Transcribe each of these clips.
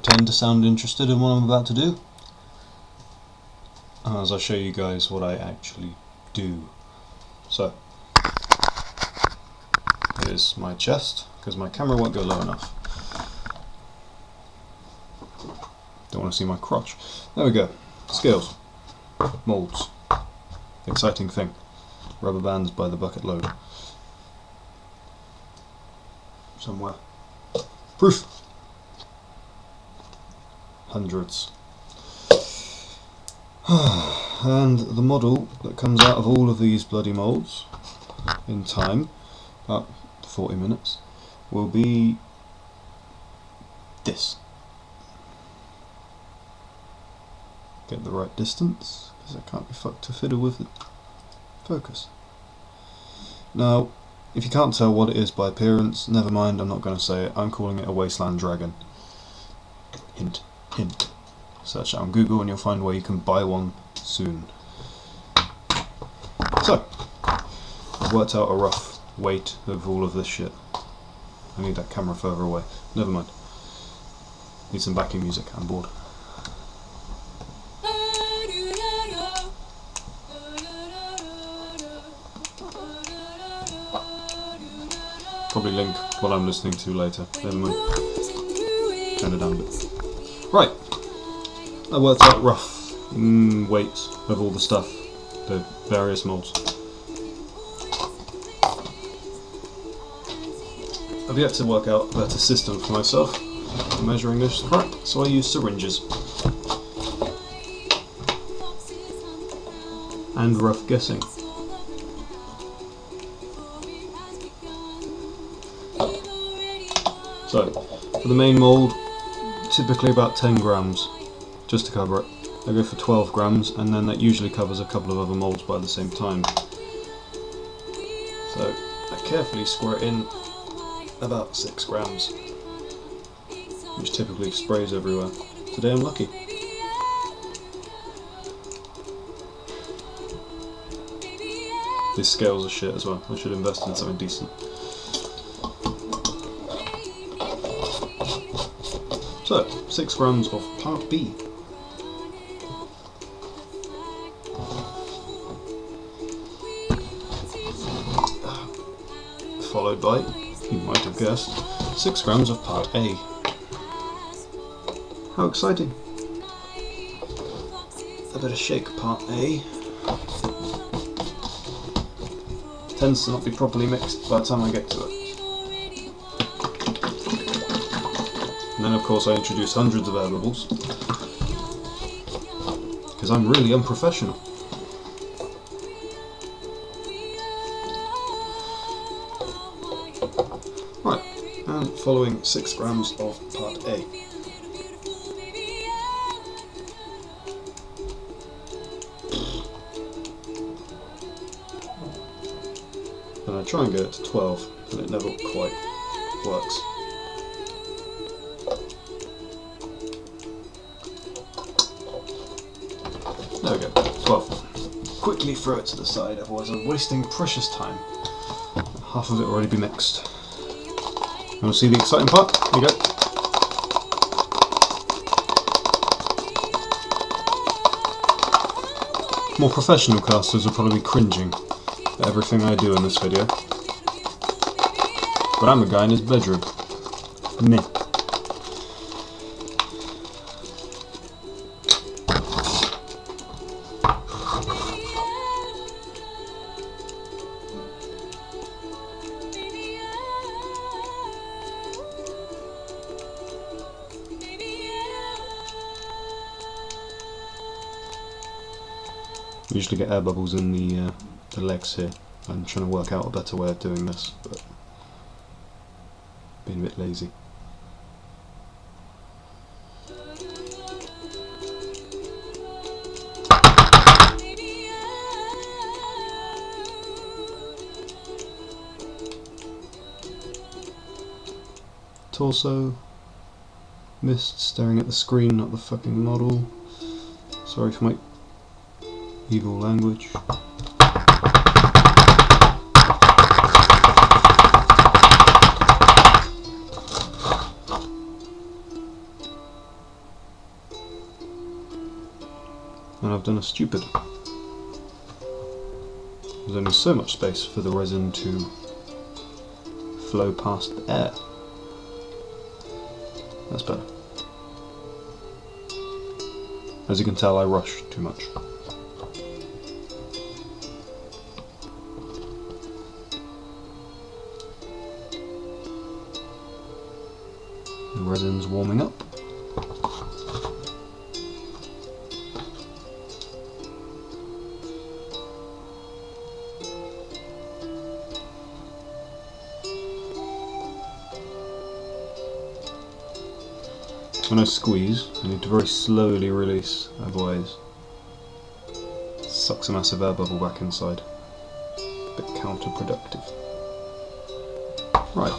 pretend to sound interested in what I'm about to do, as I show you guys what I actually do. So, here's my chest, because my camera won't go low enough. Don't want to see my crotch. There we go. Scales. Moulds. Exciting thing. Rubber bands by the bucket load. Somewhere. Proof. Hundreds. And the model that comes out of all of these bloody moulds in time, about 40 minutes, will be this. Get the right distance, because I can't be fucked to fiddle with it. Focus. Now, if you can't tell what it is by appearance, never mind, I'm not going to say it. I'm calling it a wasteland dragon. Hint, hint. Search it on Google and you'll find where you can buy one soon. So, I've worked out a rough weight of all of this shit. I need that camera further away. Never mind. Need some backing music, I'm bored. Probably link what I'm listening to later. Never mind. Turn it down a bit. Right. I worked out rough weights of all the stuff, the various moulds. I've yet to work out a better system for myself for measuring this crap, so I use syringes. And rough guessing. So, for the main mould, typically about 10 grams, just to cover it. I go for 12 grams, and then that usually covers a couple of other moulds by the same time. So, I carefully squirt in about 6 grams, which typically sprays everywhere. Today I'm lucky. These scales are shit as well, I should invest in something decent. So, 6 grams of part B. Followed by, you might have guessed, 6 grams of part A. How exciting. I better shake part A. Tends to not be properly mixed by the time I get to it. And then of course I introduce hundreds of air bubbles, because I'm really unprofessional. Right, and following 6 grams of part A. And I try and get it to 12, and it never quite works. There we go, 12. Quickly throw it to the side, otherwise I'm wasting precious time. Half of it will already be mixed. You want to see the exciting part? Here you go. More professional casters will probably be cringing at everything I do in this video. But I'm a guy in his bedroom. Meh. Usually get air bubbles in the legs here. I'm trying to work out a better way of doing this, but being a bit lazy. Torso, mist staring at the screen, not the fucking model. Sorry for my evil language. and I've done a stupid. There's only so much space for the resin to flow past the air. That's better. As you can tell, I rush too much. The resin's warming up. When I squeeze, I need to very slowly release, otherwise it sucks a massive air bubble back inside. A bit counterproductive. Right.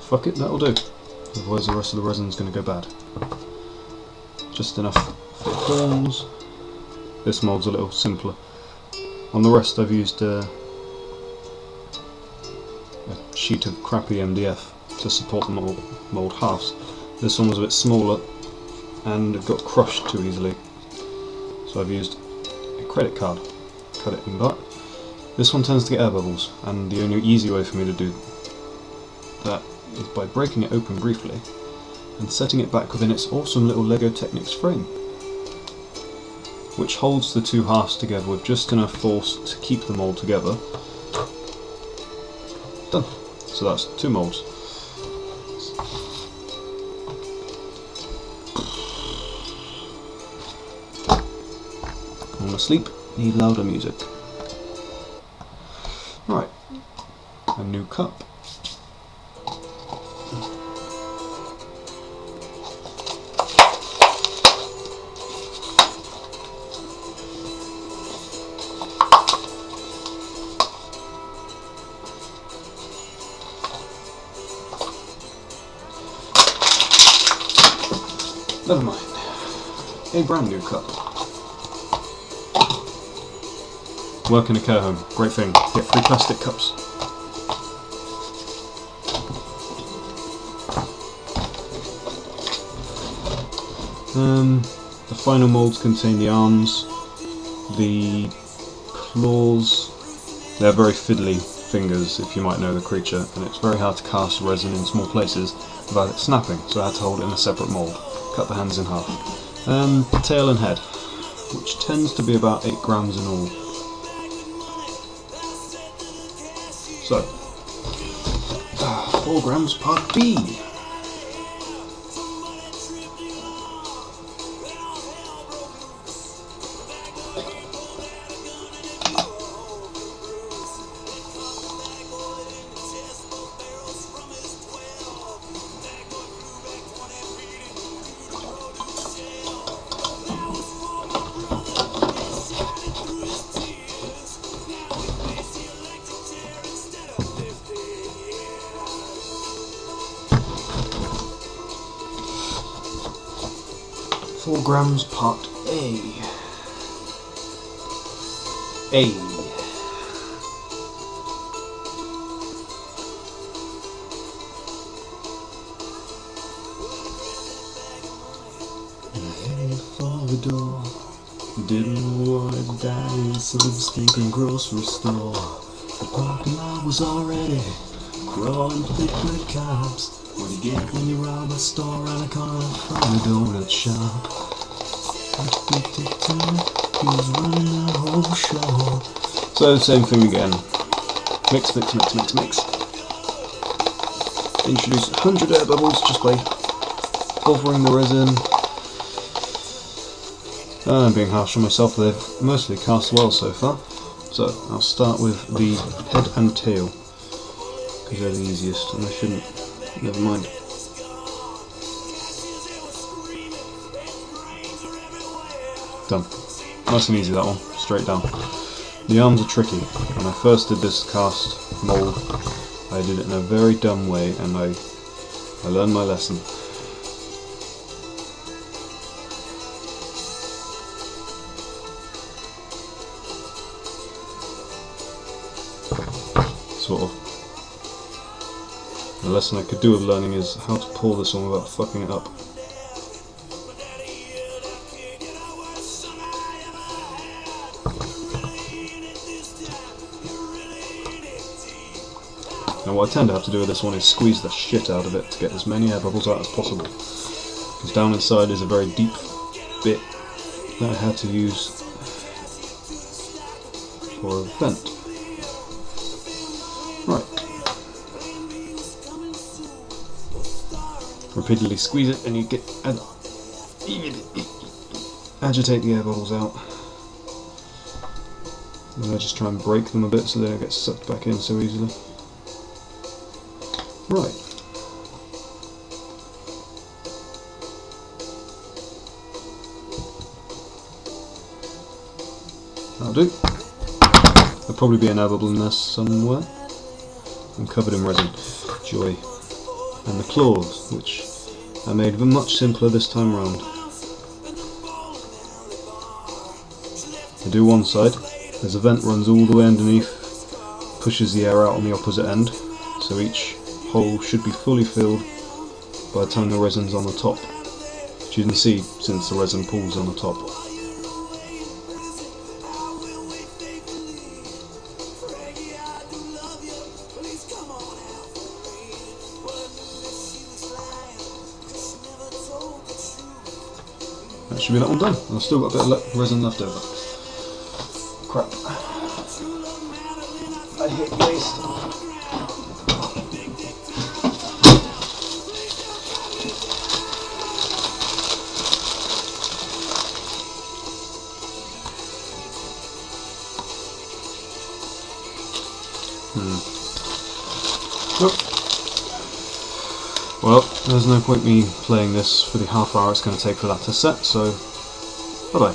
Fuck it, that'll do. Otherwise the rest of the resin's going to go bad. Just enough for the horns. This mould's a little simpler. On the rest I've used a sheet of crappy MDF to support the mould halves. This one was a bit smaller and it got crushed too easily, so I've used a credit card, cut it in back. This one tends to get air bubbles, and the only easy way for me to do that is by breaking it open briefly and setting it back within its awesome little Lego Technics frame, which holds the two halves together with just enough force to keep the mould together. Done. So that's two moulds. Falling asleep, need louder music. Right, a new cup. Never mind. A brand new cup. Work in a care home. Great thing. Get free plastic cups. The final moulds contain the arms, the claws. They're very fiddly fingers, if you might know the creature, and it's very hard to cast resin in small places without it snapping, so I had to hold it in a separate mould. Cut the hands in half. Tail and head, which tends to be about 8 grams in all. So, 4 grams part B. Grams part A. Headed for the door. Didn't want to die in some stinking grocery store. The parking lot was already crawling thick with cops. What do you get when you rob a store around a corner from a donut shop? He was running the whole show. So same thing again. Mix, mix, mix, mix, mix. Introduce 100 air bubbles just by hovering the resin. I'm being harsh on myself, they've mostly cast well so far. So I'll start with the head and tail, because they're the easiest and I shouldn't. Never mind. Done. Nice and easy that one, straight down. The arms are tricky. When I first did this cast mould, I did it in a very dumb way and I learned my lesson. sort of. The lesson I could do with learning is how to pour this on without fucking it up. Now what I tend to have to do with this one is squeeze the shit out of it to get as many air bubbles out as possible. Because down inside is a very deep bit that I had to use for a vent. Right. Repeatedly squeeze it and you get agitate the air bubbles out. And I just try and break them a bit so they don't get sucked back in so easily. Right. That'll do. There'll probably be an air bubble in there somewhere. I'm covered in resin. Joy. And the claws, which I made much simpler this time round. I do one side. There's a vent runs all the way underneath, pushes the air out on the opposite end, so each hole should be fully filled by the time the resin's on the top, which you can see since the resin pools on the top. That should be that one done. I've still got a bit of resin left over. Crap. I hate waste. Well, there's no point me playing this for the half hour it's going to take for that to set, so bye bye.